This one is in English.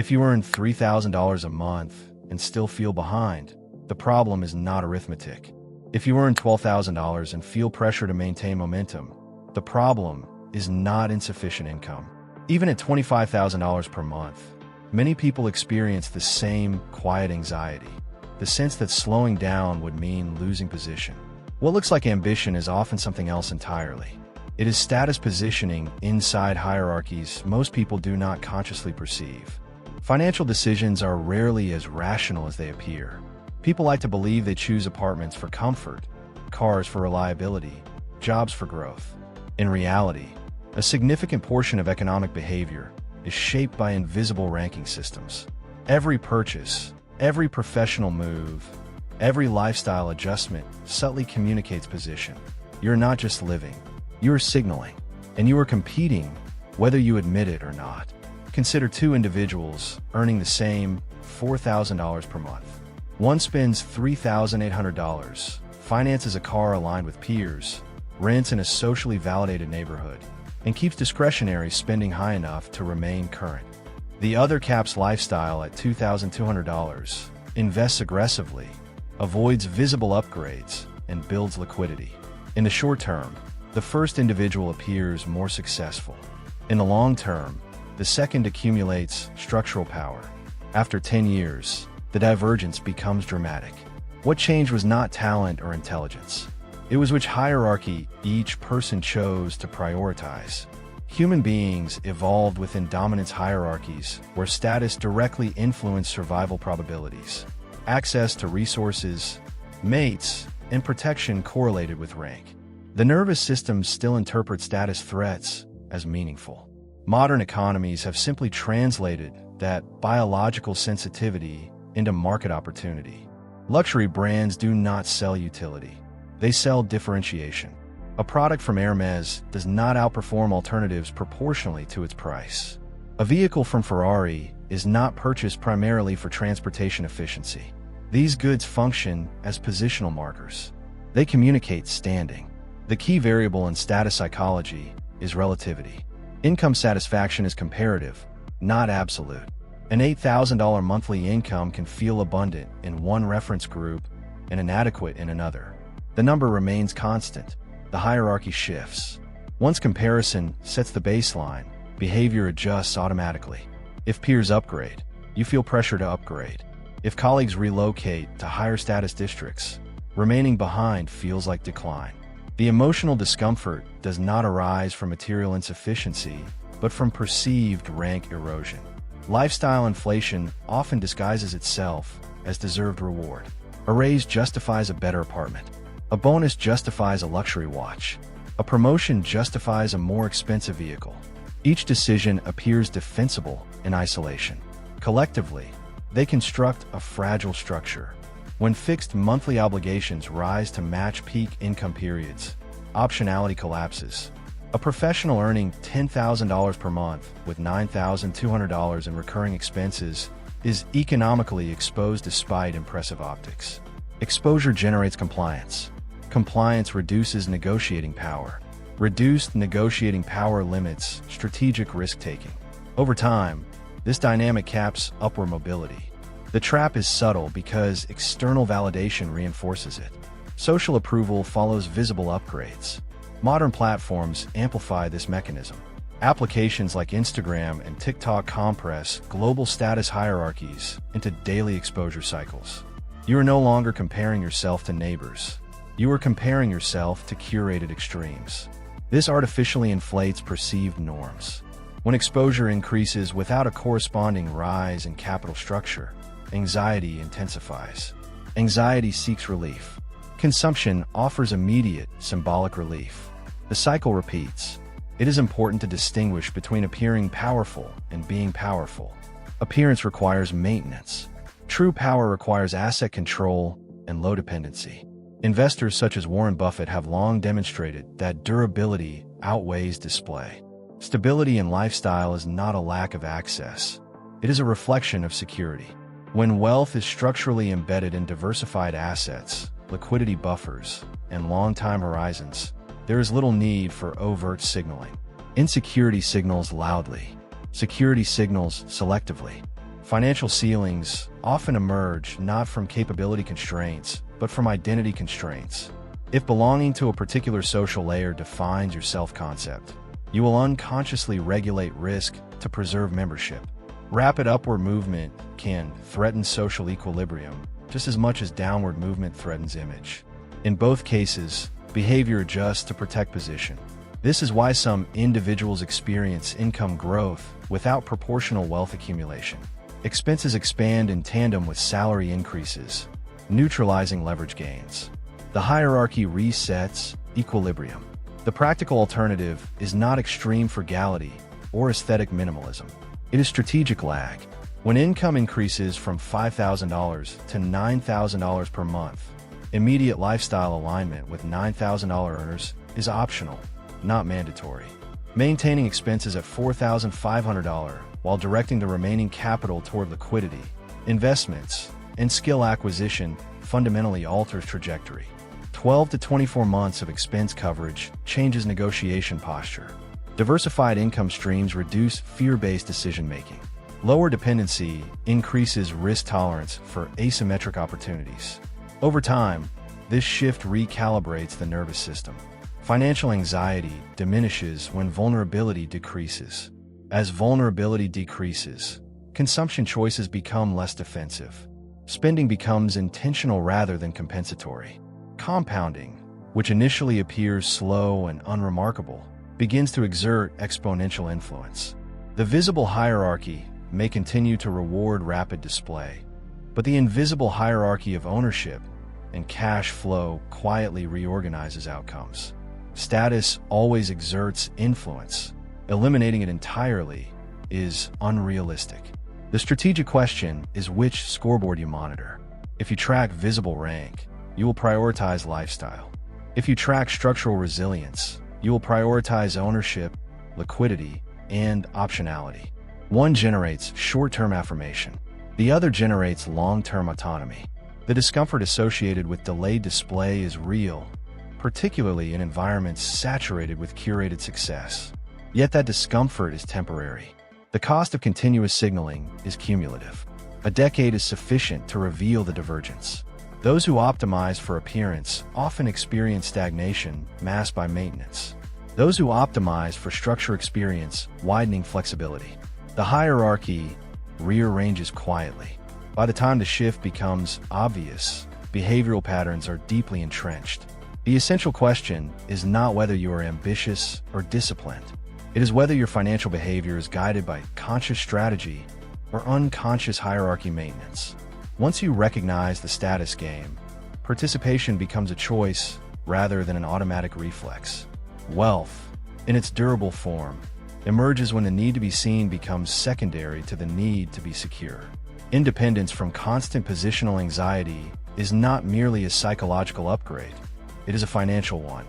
If you earn $3,000 a month and still feel behind, the problem is not arithmetic. If you earn $12,000 and feel pressure to maintain momentum, the problem is not insufficient income. Even at $25,000 per month, many people experience the same quiet anxiety, the sense that slowing down would mean losing position. What looks like ambition is often something else entirely. It is status positioning inside hierarchies most people do not consciously perceive. Financial decisions are rarely as rational as they appear. People like to believe they choose apartments for comfort, cars for reliability, jobs for growth. In reality, a significant portion of economic behavior is shaped by invisible ranking systems. Every purchase, every professional move, every lifestyle adjustment subtly communicates position. You're not just living, you are signaling, and you are competing whether you admit it or not. Consider two individuals earning the same $4,000 per month. One spends $3,800, finances a car aligned with peers, rents in a socially validated neighborhood, and keeps discretionary spending high enough to remain current. The other caps lifestyle at $2,200, invests aggressively, avoids visible upgrades, and builds liquidity. In the short term, the first individual appears more successful. In the long term, the second accumulates structural power. After 10 years, the divergence becomes dramatic. What changed was not talent or intelligence. It was which hierarchy each person chose to prioritize. Human beings evolved within dominance hierarchies where status directly influenced survival probabilities. Access to resources, mates, and protection correlated with rank. The nervous system still interprets status threats as meaningful. Modern economies have simply translated that biological sensitivity into market opportunity. Luxury brands do not sell utility. They sell differentiation. A product from Hermes does not outperform alternatives proportionally to its price. A vehicle from Ferrari is not purchased primarily for transportation efficiency. These goods function as positional markers. They communicate standing. The key variable in status psychology is relativity. Income satisfaction is comparative, not absolute. An $8,000 monthly income can feel abundant in one reference group and inadequate in another. The number remains constant. The hierarchy shifts. Once comparison sets the baseline, behavior adjusts automatically. If peers upgrade, you feel pressure to upgrade. If colleagues relocate to higher status districts, remaining behind feels like decline. The emotional discomfort does not arise from material insufficiency, but from perceived rank erosion. Lifestyle inflation often disguises itself as deserved reward. A raise justifies a better apartment. A bonus justifies a luxury watch. A promotion justifies a more expensive vehicle. Each decision appears defensible in isolation. Collectively, they construct a fragile structure. When fixed monthly obligations rise to match peak income periods, optionality collapses. A professional earning $10,000 per month with $9,200 in recurring expenses is economically exposed despite impressive optics. Exposure generates compliance. Compliance reduces negotiating power. Reduced negotiating power limits strategic risk-taking. Over time, this dynamic caps upward mobility. The trap is subtle because external validation reinforces it. Social approval follows visible upgrades. Modern platforms amplify this mechanism. Applications like Instagram and TikTok compress global status hierarchies into daily exposure cycles. You are no longer comparing yourself to neighbors. You are comparing yourself to curated extremes. This artificially inflates perceived norms. When exposure increases without a corresponding rise in capital structure, anxiety intensifies. Anxiety seeks relief. Consumption offers immediate, symbolic relief. The cycle repeats. It is important to distinguish between appearing powerful and being powerful. Appearance requires maintenance. True power requires asset control and low dependency. Investors such as Warren Buffett have long demonstrated that durability outweighs display. Stability in lifestyle is not a lack of access. It is a reflection of security. When wealth is structurally embedded in diversified assets, liquidity buffers, and long-time horizons, there is little need for overt signaling. Insecurity signals loudly. Security signals selectively. Financial ceilings often emerge not from capability constraints, but from identity constraints. If belonging to a particular social layer defines your self-concept, you will unconsciously regulate risk to preserve membership. Rapid upward movement can threaten social equilibrium just as much as downward movement threatens image. In both cases, behavior adjusts to protect position. This is why some individuals experience income growth without proportional wealth accumulation. Expenses expand in tandem with salary increases, neutralizing leverage gains. The hierarchy resets equilibrium. The practical alternative is not extreme frugality or aesthetic minimalism. It is strategic lag. When income increases from $5,000 to $9,000 per month, immediate lifestyle alignment with $9,000 earners is optional, not mandatory. Maintaining expenses at $4,500 while directing the remaining capital toward liquidity, investments, and skill acquisition fundamentally alters trajectory. 12 to 24 months of expense coverage changes negotiation posture. Diversified income streams reduce fear-based decision-making. Lower dependency increases risk tolerance for asymmetric opportunities. Over time, this shift recalibrates the nervous system. Financial anxiety diminishes when vulnerability decreases. As vulnerability decreases, consumption choices become less defensive. Spending becomes intentional rather than compensatory. Compounding, which initially appears slow and unremarkable, begins to exert exponential influence. The visible hierarchy may continue to reward rapid display, but the invisible hierarchy of ownership and cash flow quietly reorganizes outcomes. Status always exerts influence. Eliminating it entirely is unrealistic. The strategic question is which scoreboard you monitor. If you track visible rank, you will prioritize lifestyle. If you track structural resilience, you will prioritize ownership, liquidity, and optionality. One generates short-term affirmation. The other generates long-term autonomy. The discomfort associated with delayed display is real, particularly in environments saturated with curated success. Yet that discomfort is temporary. The cost of continuous signaling is cumulative. A decade is sufficient to reveal the divergence. Those who optimize for appearance often experience stagnation masked by maintenance. Those who optimize for structure experience widening flexibility. The hierarchy rearranges quietly. By the time the shift becomes obvious, behavioral patterns are deeply entrenched. The essential question is not whether you are ambitious or disciplined. It is whether your financial behavior is guided by conscious strategy or unconscious hierarchy maintenance. Once you recognize the status game, participation becomes a choice rather than an automatic reflex. Wealth, in its durable form, emerges when the need to be seen becomes secondary to the need to be secure. Independence from constant positional anxiety is not merely a psychological upgrade, it is a financial one.